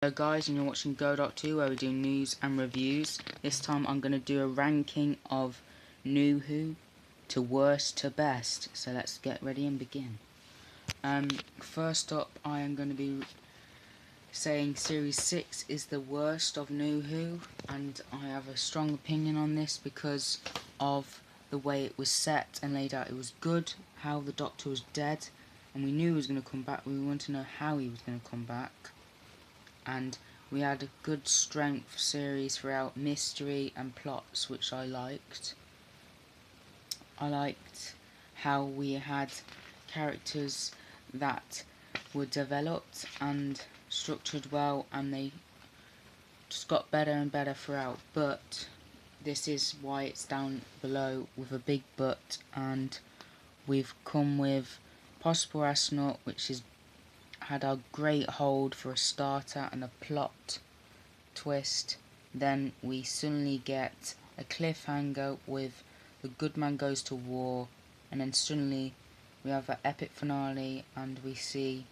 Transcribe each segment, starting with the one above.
Hello guys, and you're watching Go.2 where we do news and reviews. This time I'm going to do a ranking of New Who to worst to best. So let's get ready and begin. First up I am going to be saying Series 6 is the worst of New Who, and I have a strong opinion on this because of the way it was set and laid out. It was good how the Doctor was dead and we knew he was going to come back. We wanted to know how he was going to come back. And we had a good strength series throughout, mystery and plots, which I liked. I liked how we had characters that were developed and structured well, and they just got better and better throughout. But this is why it's down below with a big but, and we've come with Possible Astronaut, which is had a great hold for a starter and a plot twist. Then we suddenly get a cliffhanger with the good man goes to war, and then suddenly we have an epic finale and we see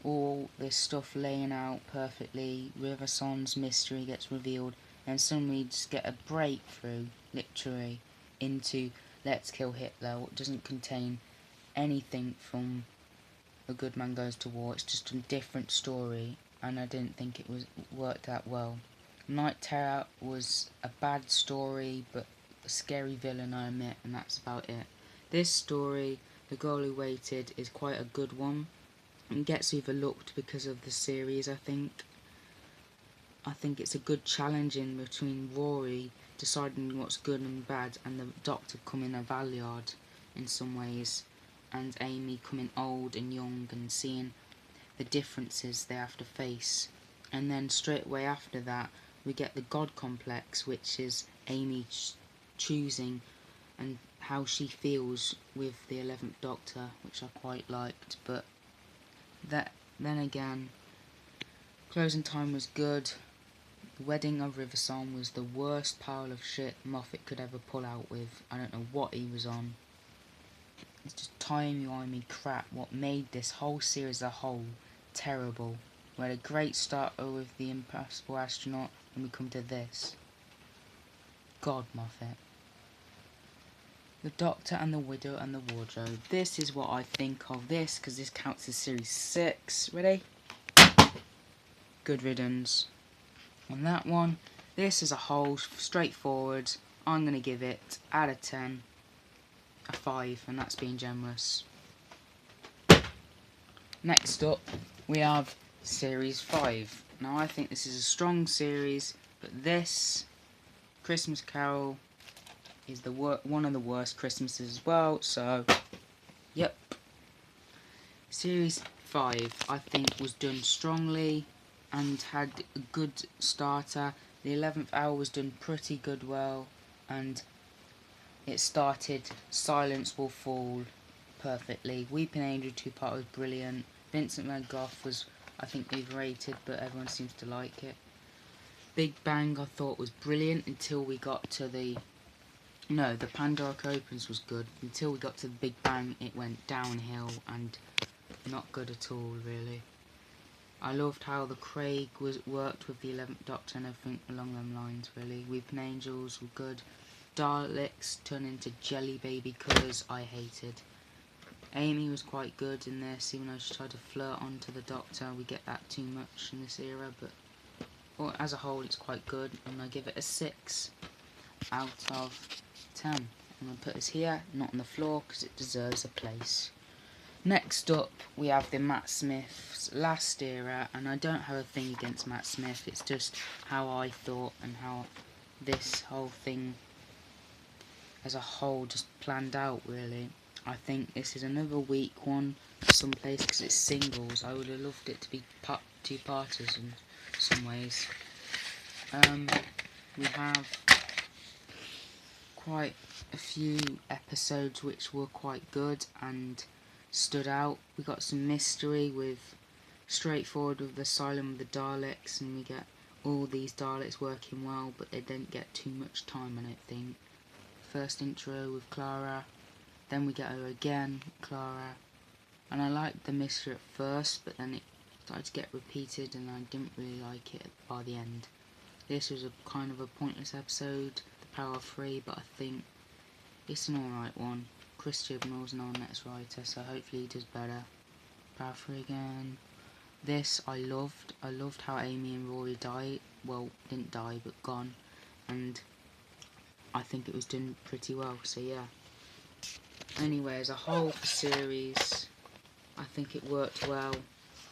all this stuff laying out perfectly. River Son's mystery gets revealed, and suddenly we just get a breakthrough, literally, into Let's Kill Hitler, what doesn't contain anything from A Good Man Goes to War. It's just a different story, and I didn't think it was worked that well. Night Terror was a bad story, but a scary villain, I admit, and that's about it. This story, The Girl Who Waited, is quite a good one. It gets overlooked because of the series, I think. I think it's a good challenge in between Rory deciding what's good and bad, and the Doctor coming a Valeyard in some ways, and Amy coming old and young and seeing the differences they have to face. And then straight away after that we get the God complex, which is Amy choosing and how she feels with the 11th Doctor, which I quite liked. But then again, closing time was good. The Wedding of River Song was the worst pile of shit Moffat could ever pull out with. I don't know what he was on. It's just timey-wimey crap what made this whole series as a whole terrible. We had a great starter with The Impossible Astronaut, and we come to this. God, Moffat. The Doctor and the Widow and the Wardrobe. This is what I think of this, because this counts as Series 6. Ready? Good riddance. On that one, this as a whole, straightforward. I'm going to give it, out of 10, a 5, and that's being generous. Next up, we have Series 5. Now I think this is a strong series, but this, Christmas Carol, is the one of the worst Christmases as well, so, yep. Series 5, I think, was done strongly and had a good starter. The 11th hour was done pretty good well, and it started Silence Will Fall perfectly. Weeping Angel 2-part was brilliant. Vincent Van Gogh was, I think, overrated, but everyone seems to like it. Big Bang I thought was brilliant until we got to the Pandora Opens was good. Until we got to the Big Bang, it went downhill and not good at all, really. I loved how the Craig worked with the 11th Doctor and everything along them lines, really. Weeping Angels were good. Daleks turned into jelly baby colours, I hated. Amy was quite good in this, even though she tried to flirt onto the Doctor. We get that too much in this era, but as a whole it's quite good, and I give it a 6 out of 10. I'm going to put this here, not on the floor, because it deserves a place. Next up, we have the Matt Smith's last era, and I don't have a thing against Matt Smith, it's just how I thought and how this whole thing as a whole just planned out, really. I think this is another weak one someplace because it's singles. I would have loved it to be two-parters in some ways. We have quite a few episodes which were quite good and stood out. We got some mystery with straightforward with the Asylum of the Daleks, and we get all these Daleks working well, but they don't get too much time, I don't think. First intro with Clara, then we get her again, Clara, and I liked the mystery at first, but then it started to get repeated and I didn't really like it by the end. This was a kind of a pointless episode, The Power of Three, but I think it's an alright one. Chris Chibnall's an next writer, so hopefully he does better. Power of Three again. This I loved. I loved how Amy and Rory died. Well, didn't die, but gone. And I think it was done pretty well, so yeah. Anyway, as a whole for series, I think it worked well.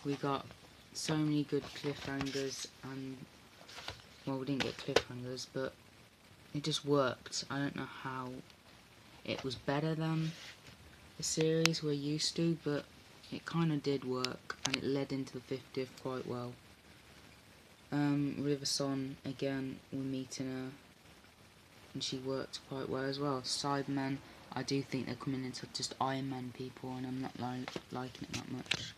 We got so many good cliffhangers, and well, we didn't get cliffhangers, but it just worked. I don't know how it was better than the series we're used to, but it kind of did work, and it led into the 50th quite well. River Song, again, we're meeting her, and she worked quite well as well. Cybermen, I do think they're coming into just Iron Man people, and I'm not liking it that much.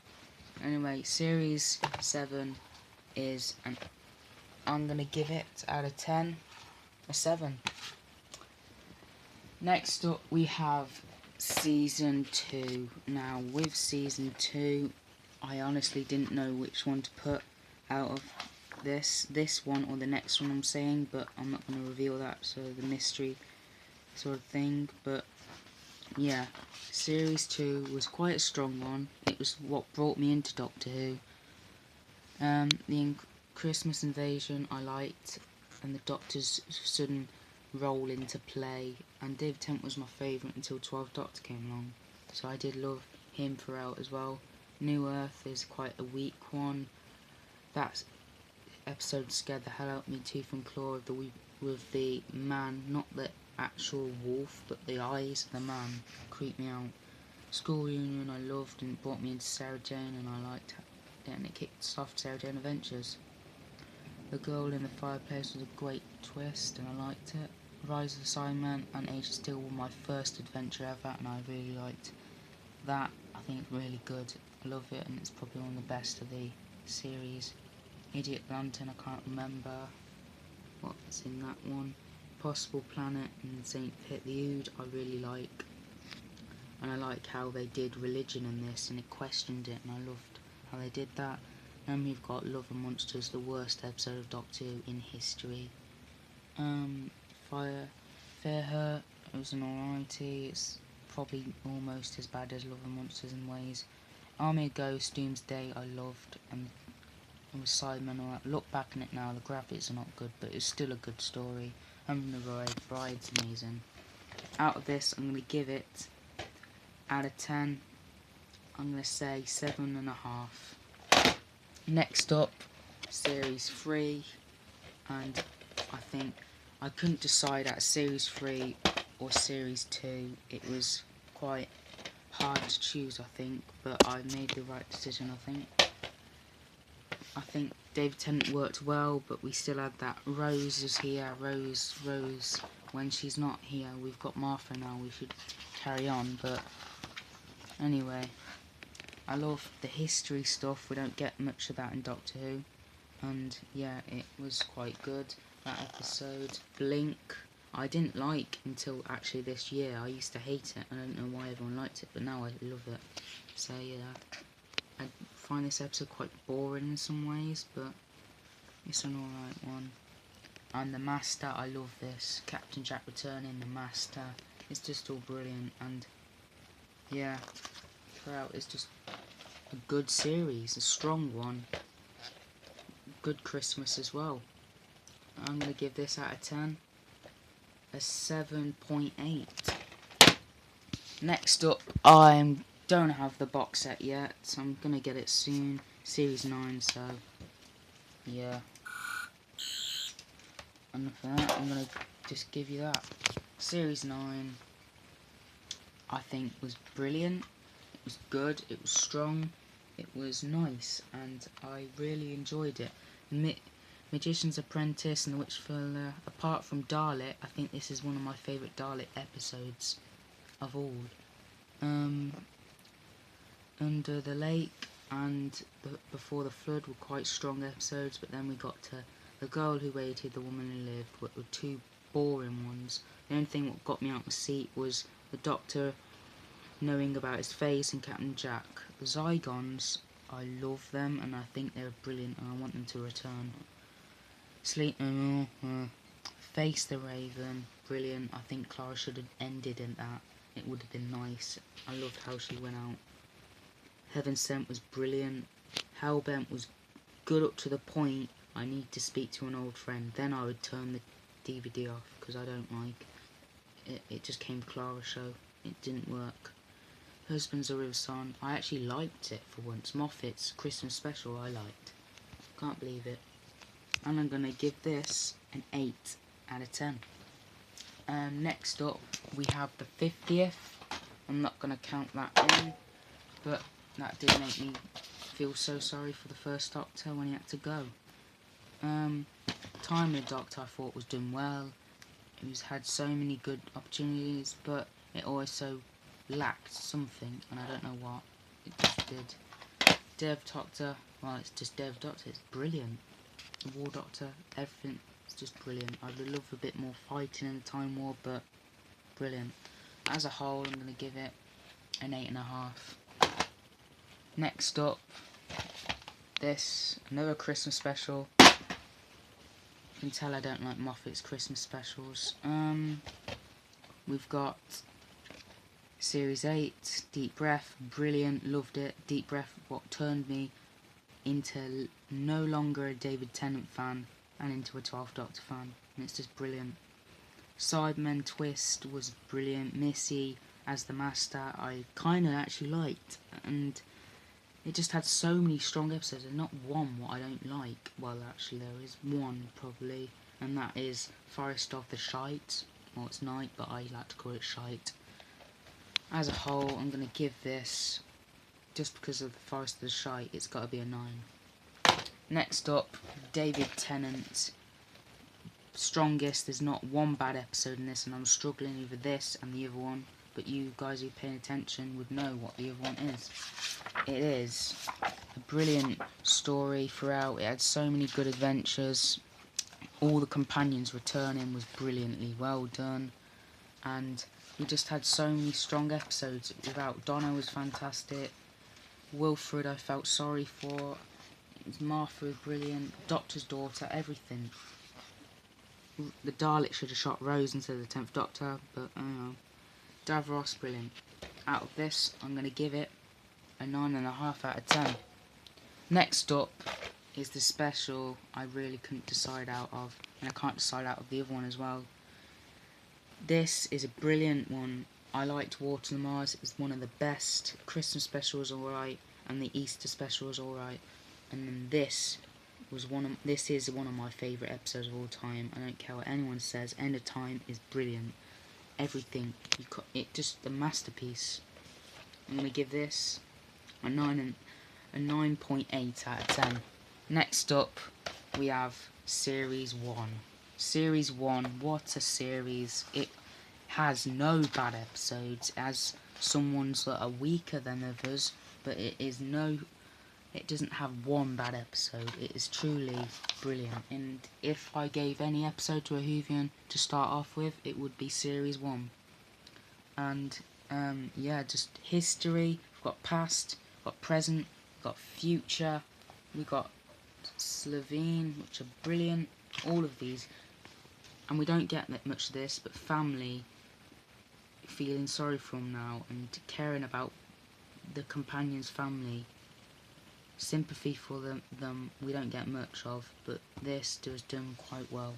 Anyway, Series 7 is I'm going to give it, out of 10, a 7. Next up, we have Season 2. Now, with Season 2, I honestly didn't know which one to put out of this one or the next one I'm saying, but I'm not going to reveal that, so the mystery sort of thing. But yeah, Series 2 was quite a strong one. It was what brought me into Doctor Who. The Christmas invasion I liked, and the Doctor's sudden role into play, and David Tennant was my favourite until 12th Doctor came along, so I did love him throughout as well. New Earth is quite a weak one. That episode scared the hell out of me, tooth and claw with the man, not the actual wolf, but the eyes of the man creeped me out. School Reunion I loved, and it brought me into Sarah Jane, and I liked it, and it kicked off Sarah Jane Adventures. The Girl in the Fireplace was a great twist, and I liked it. Rise of the Cybermen and Age of Steel were my first adventure ever, and I really liked that. I think it's really good. I love it, and it's probably one of the best of the series. Idiot Lantern, I can't remember what's in that one. Possible Planet and St. Pit the Ood I really like, and I like how they did religion in this, and it questioned it, and I loved how they did that. Then we've got Love and Monsters, the worst episode of Doctor Who in history. Fear Her, it was an alrighty. It's probably almost as bad as Love and Monsters in ways. Army of Ghosts, Doomsday I loved, and it was Simon. Look back on it now, the graphics are not good, but it's still a good story. The Bride's amazing. Out of this, I'm going to give it, out of 10, I'm going to say 7.5. Next up, Series 3, and I think I couldn't decide at Series 3 or Series 2. It was quite hard to choose, I think, but I made the right decision, I think. I think David Tennant worked well, but we still had that Rose is here, Rose, when she's not here. We've got Martha now, we should carry on, but anyway. I love the history stuff, we don't get much of that in Doctor Who, and yeah, it was quite good, that episode. Blink, I didn't like until actually this year. I used to hate it, I don't know why everyone liked it, but now I love it. So yeah, I find this episode quite boring in some ways, but it's an alright one. And The Master, I love this. Captain Jack returning, The Master, it's just all brilliant, and yeah, throughout it's just a good series, a strong one. Good Christmas as well. I'm going to give this out of 10 a 7.8. Next up, I don't have the box set yet, so I'm going to get it soon. Series 9, so yeah. And for that, I'm going to just give you that. Series 9, I think, was brilliant. It was good, it was strong, it was nice, and I really enjoyed it. Magician's Apprentice and The Witchfinder, apart from Dalek, I think this is one of my favourite Dalek episodes of all. Under the Lake and Before the Flood were quite strong episodes, but then we got to The Girl Who Waited, The Woman Who Lived, were two boring ones. The only thing that got me out of my seat was the Doctor knowing about his face and Captain Jack. The Zygons, I love them and I think they're brilliant and I want them to return. Sleep No More, Face the Raven, brilliant. I think Clara should have ended in that. It would have been nice. I loved how she went out. Heaven Sent was brilliant. Hellbent was good up to the point I need to speak to an old friend. Then I would turn the DVD off because I don't like it. It just came Clara show. It didn't work. Husbands of River Song, I actually liked it for once. Moffat's Christmas special I liked. Can't believe it. And I'm going to give this an 8 out of 10. Next up we have the 50th. I'm not going to count that in, but that did make me feel so sorry for the first Doctor when he had to go. Timely Doctor I thought was doing well. He's had so many good opportunities, but it also lacked something, and I don't know what. It just did. Dev Doctor, well, it's just Dev Doctor. It's brilliant. The War Doctor, everything is just brilliant. I'd love a bit more fighting in the Time War, but brilliant. As a whole, I'm going to give it an 8.5. Next up, another Christmas special. You can tell I don't like Moffat's Christmas specials. We've got Series 8, Deep Breath, brilliant, loved it. Deep Breath, what turned me into no longer a David Tennant fan and into a 12th Doctor fan, and it's just brilliant. Cybermen Twist was brilliant. Missy as the Master I kind of actually liked, and it just had so many strong episodes and not one what I don't like. Well, actually there is one probably, and that is Forest of the Shite. Well, it's night, but I like to call it shite. As a whole, I'm going to give this, just because of the Forest of the Shite, it's got to be a 9. Next up, David Tennant. Strongest, there's not one bad episode in this, and I'm struggling over this and the other one, but you guys who are paying attention would know what the other one is. It is a brilliant story throughout. It had so many good adventures. All the companions returning was brilliantly well done, and we just had so many strong episodes. Without Donna was fantastic. Wilfred I felt sorry for. Martha was brilliant. Doctor's daughter, everything. The Dalek should have shot Rose instead of the 10th Doctor, but I don't know. Davros, brilliant. Out of this, I'm going to give it a 9.5 out of 10. Next up is the special I really couldn't decide out of, and I can't decide out of the other one as well. This is a brilliant one. I liked War to the Mars. It was one of the best. Christmas special was alright, and the Easter special was alright. And then this is one of my favourite episodes of all time. I don't care what anyone says. End of Time is brilliant. Everything. It just a masterpiece. I'm gonna give this a 9.8 out of 10. Next up, we have Series 1. Series 1, what a series. It has no bad episodes. It has some ones that are weaker than others, but it doesn't have one bad episode. It is truly brilliant. And if I gave any episode to a Whovian to start off with, it would be Series 1. And yeah, just history. We've got past, we've got present, we've got future, we've got Slovene, which are brilliant. All of these. And we don't get that much of this, but family, feeling sorry for them now and caring about the companions' family, sympathy for them we don't get much of, but this was done quite well.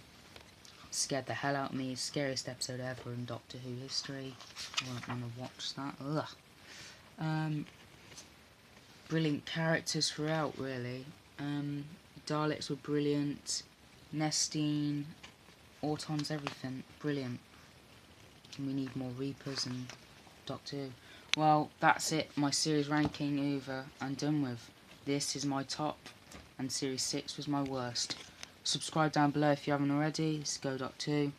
Scared the hell out of me. Scariest episode ever in Doctor Who history. I won't want to watch that. Ugh. Brilliant characters throughout, really. Daleks were brilliant. Nestine, Autons, everything. Brilliant. And we need more Reapers and Doctor Who. Well, that's it. My series ranking over and done with. This is my top, and Series 6 was my worst. Subscribe down below if you haven't already. This is Go.2.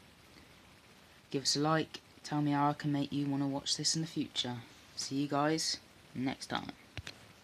Give us a like. Tell me how I can make you want to watch this in the future. See you guys next time.